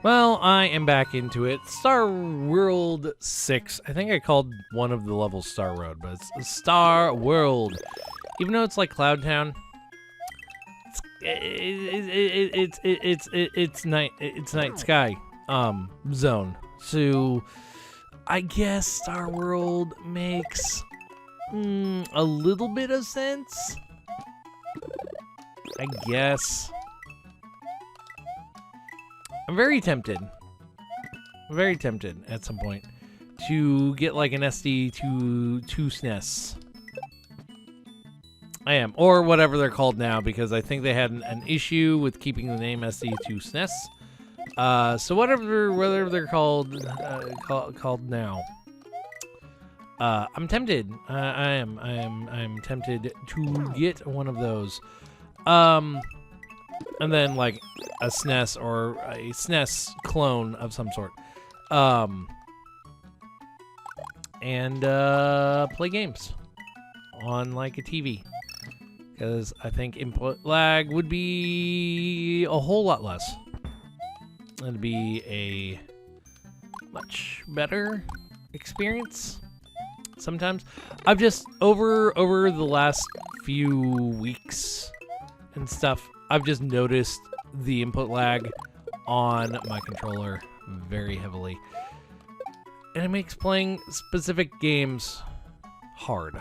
Well, I am back into it. Star World 6. I think I called one of the levels Star Road, but it's Star World. Even though it's like Cloud Town, it's night sky zone. So I guess Star World makes a little bit of sense. I guess. I'm very tempted at some point to get like an SD to SNES. I am, or whatever they're called now, because I think they had an issue with keeping the name SD to SNES. So whatever they're called now. I'm tempted. I am tempted to get one of those. And then like a SNES or a SNES clone of some sort. And play games on like a TV. Because I think input lag would be a whole lot less. It'd be a much better experience sometimes. I've just, over the last few weeks and stuff, I've just noticed the input lag on my controller very heavily. And it makes playing specific games hard.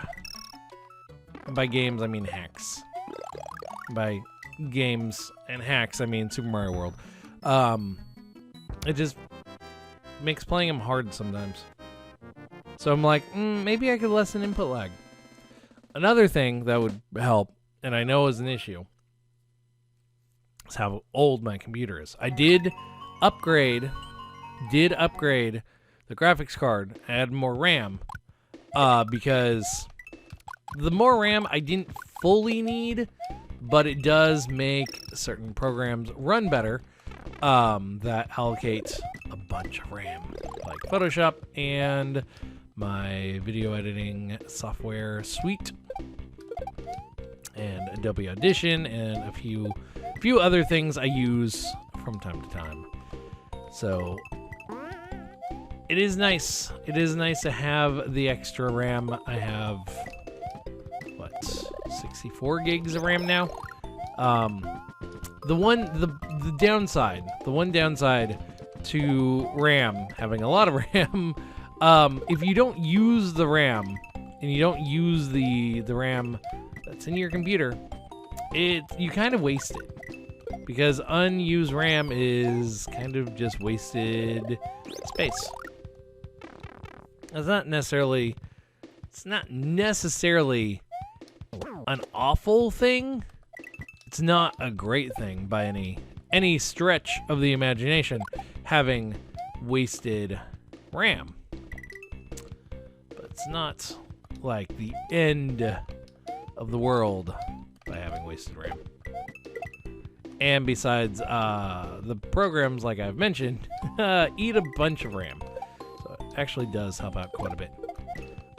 And by games, I mean hacks. By games and hacks, I mean Super Mario World. It just makes playing them hard sometimes. So I'm like, maybe I could lessen input lag. Another thing that would help, and I know is an issue, is how old my computer is. I did upgrade the graphics card, add more RAM, because the more RAM I didn't fully need, but it does make certain programs run better that allocate a bunch of RAM, like Photoshop and my video editing software suite, and Adobe Audition, and a few other things I use from time to time. So it is nice. It is nice to have the extra RAM. I have 64 gigs of RAM now. The one downside to RAM, having a lot of RAM, if you don't use the RAM and you don't use the RAM that's in your computer, you kind of waste it. Because unused RAM is kind of just wasted space. It's not necessarily an awful thing. It's not a great thing by any stretch of the imagination, having wasted RAM. But it's not like the end of the world by having wasted RAM. And besides, the programs, like I've mentioned, eat a bunch of RAM. So it actually does help out quite a bit.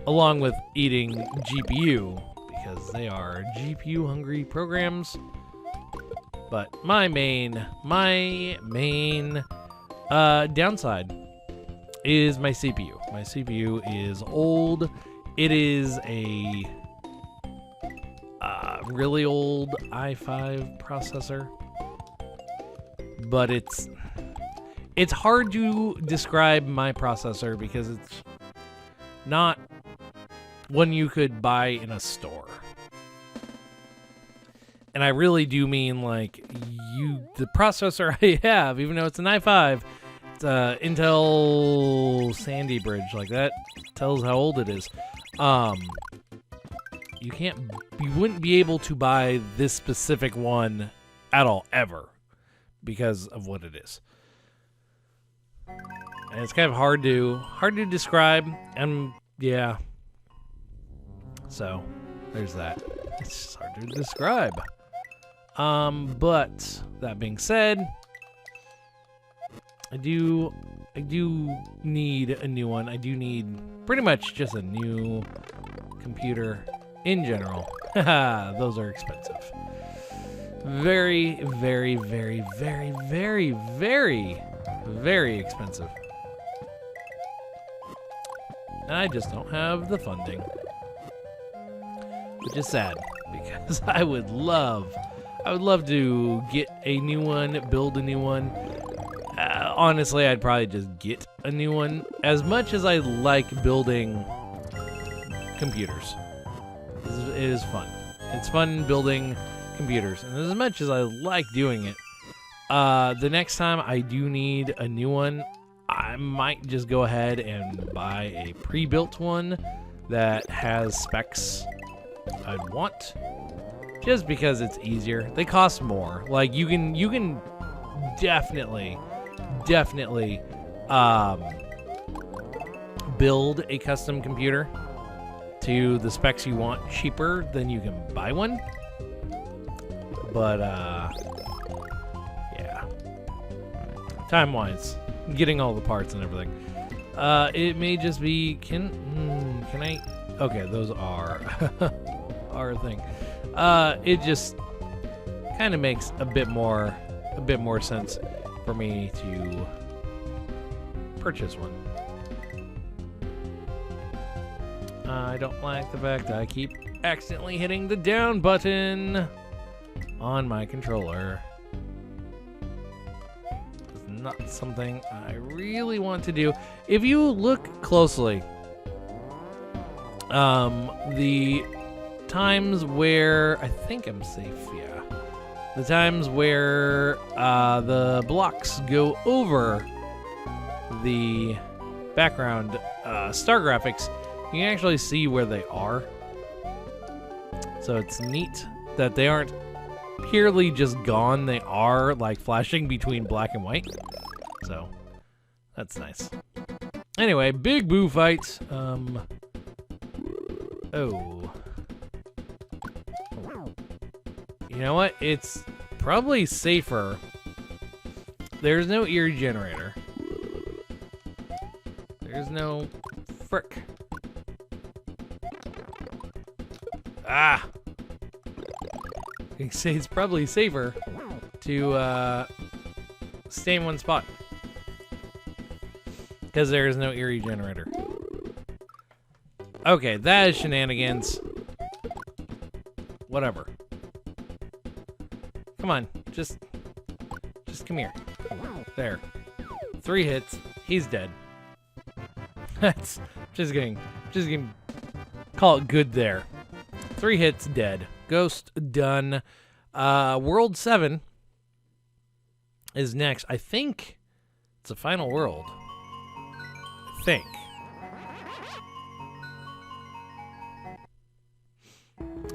Along with eating GPU, because they are GPU-hungry programs. But my main downside is my CPU. My CPU is old. It is a really old i5 processor. But it's hard to describe my processor because it's not one you could buy in a store. And I really do mean like the processor I have, even though it's an i5, it's Intel Sandy Bridge, like that tells how old it is. You wouldn't be able to buy this specific one at all, ever, because of what it is. And it's kind of hard to describe, and yeah. So, there's that. It's just hard to describe. But that being said, I do need a new one. I do need pretty much just a new computer in general. Those are expensive. Very, very, very, very, very, very, Very expensive. And I just don't have the funding. Which is sad, because I would love to get a new one, build a new one. Honestly, I'd probably just get a new one. As much as I like building computers, it is fun. It's fun building computers, and as much as I like doing it, the next time I do need a new one, I might just go ahead and buy a pre-built one that has specs I'd want, just because it's easier. They cost more. Like you can definitely build a custom computer to the specs you want cheaper than you can buy one. But yeah, time-wise, getting all the parts and everything, it may just be can I? Okay, those are are a thing. It just kind of makes a bit more sense for me to purchase one. I don't like the fact that I keep accidentally hitting the down button on my controller. It's not something I really want to do. If you look closely, the times where I think I'm safe, yeah. The times where the blocks go over the background star graphics, you can actually see where they are. So it's neat that they aren't purely just gone. They are like flashing between black and white. So that's nice. Anyway, big boo fight. Oh. You know what? It's probably safer. There's no ear generator. There's no frick. Ah! I say it's probably safer to stay in one spot, because there is no eerie generator. Okay, that is shenanigans. Whatever. Come on, just come here. There. 3 hits. He's dead. That's just gonna call it good there. 3 hits, dead. Ghost, done. World 7 is next. I think it's the final world. I think.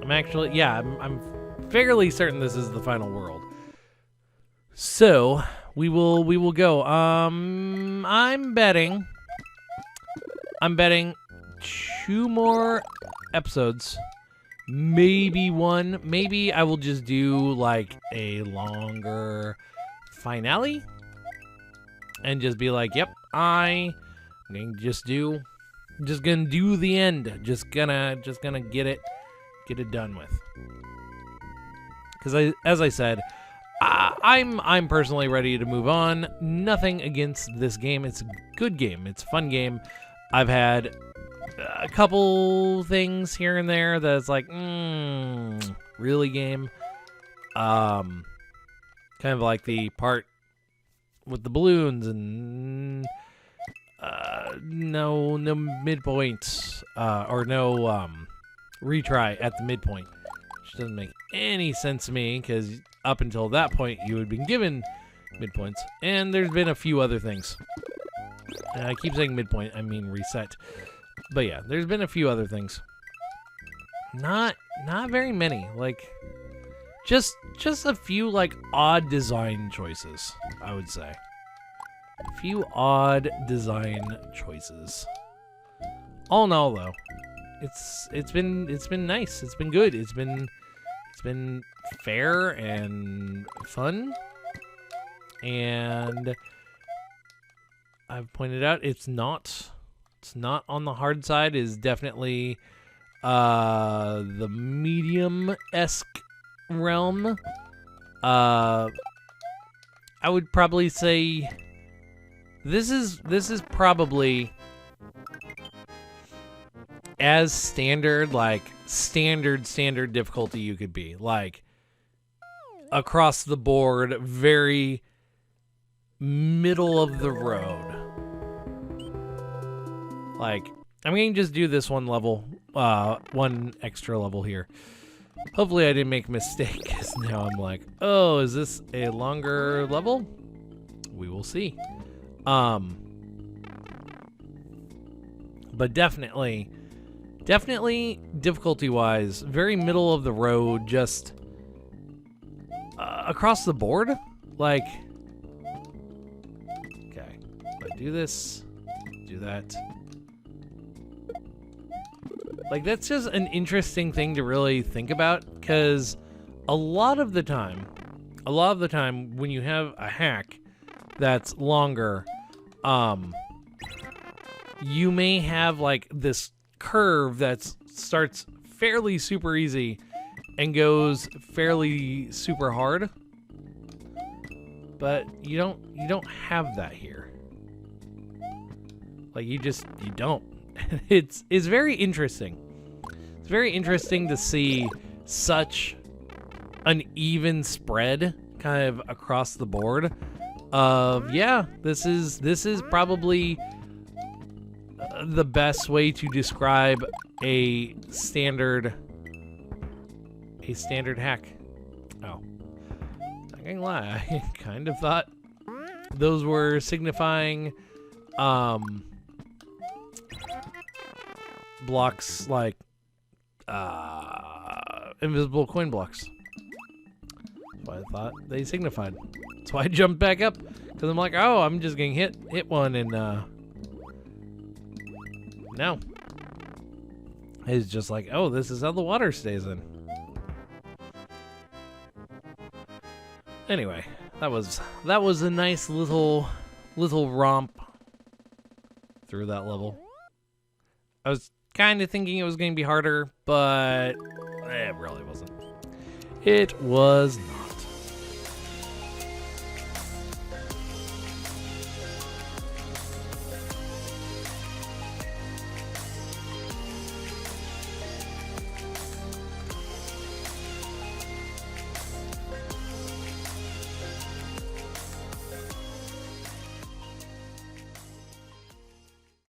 I'm actually, yeah, I'm fairly certain this is the final world. So, we will go. I'm betting 2 more episodes. Maybe 1. Maybe I will just do like a longer finale and just be like, yep, I'm gonna just gonna do the end. Just gonna get it done with. Because as I said, I'm personally ready to move on. Nothing against this game. It's a good game. It's a fun game. I've had a couple things here and there that's like, really game. Kind of like the part with the balloons and no midpoint, or no retry at the midpoint, which doesn't make any sense to me, because up until that point you had been given midpoints, and there's been a few other things. And I keep saying midpoint, I mean reset. But yeah, there's been a few other things. Not very many. Like, just a few like odd design choices, I would say. A few odd design choices. All in all, though, it's been nice. It's been good. It's been fair and fun. And I've pointed out it's not on the hard side. Is definitely the medium-esque realm. I would probably say This is probably as standard, like standard difficulty you could be. Like across the board, very middle of the road. Like, I'm going to just do this one level, one extra level here. Hopefully I didn't make a mistake, because now I'm like, oh, is this a longer level? We will see. But definitely difficulty-wise, very middle of the road, just across the board. Like, okay, if I do this, do that. Like, that's just an interesting thing to really think about, because a lot of the time when you have a hack that's longer, you may have like this curve that starts fairly super easy and goes fairly super hard, but you don't have that here. Like, you don't. It's very interesting. It's very interesting to see such an even spread kind of across the board of, yeah, this is probably the best way to describe a standard hack. Oh, not gonna lie, I kind of thought those were signifying blocks, like invisible coin blocks. That's what I thought they signified. That's why I jumped back up, because I'm like, oh, I'm just gonna hit one, and no, it's just like, oh, this is how the water stays in. Anyway, that was a nice little romp through that level. I was kind of thinking it was going to be harder, but it really wasn't. It was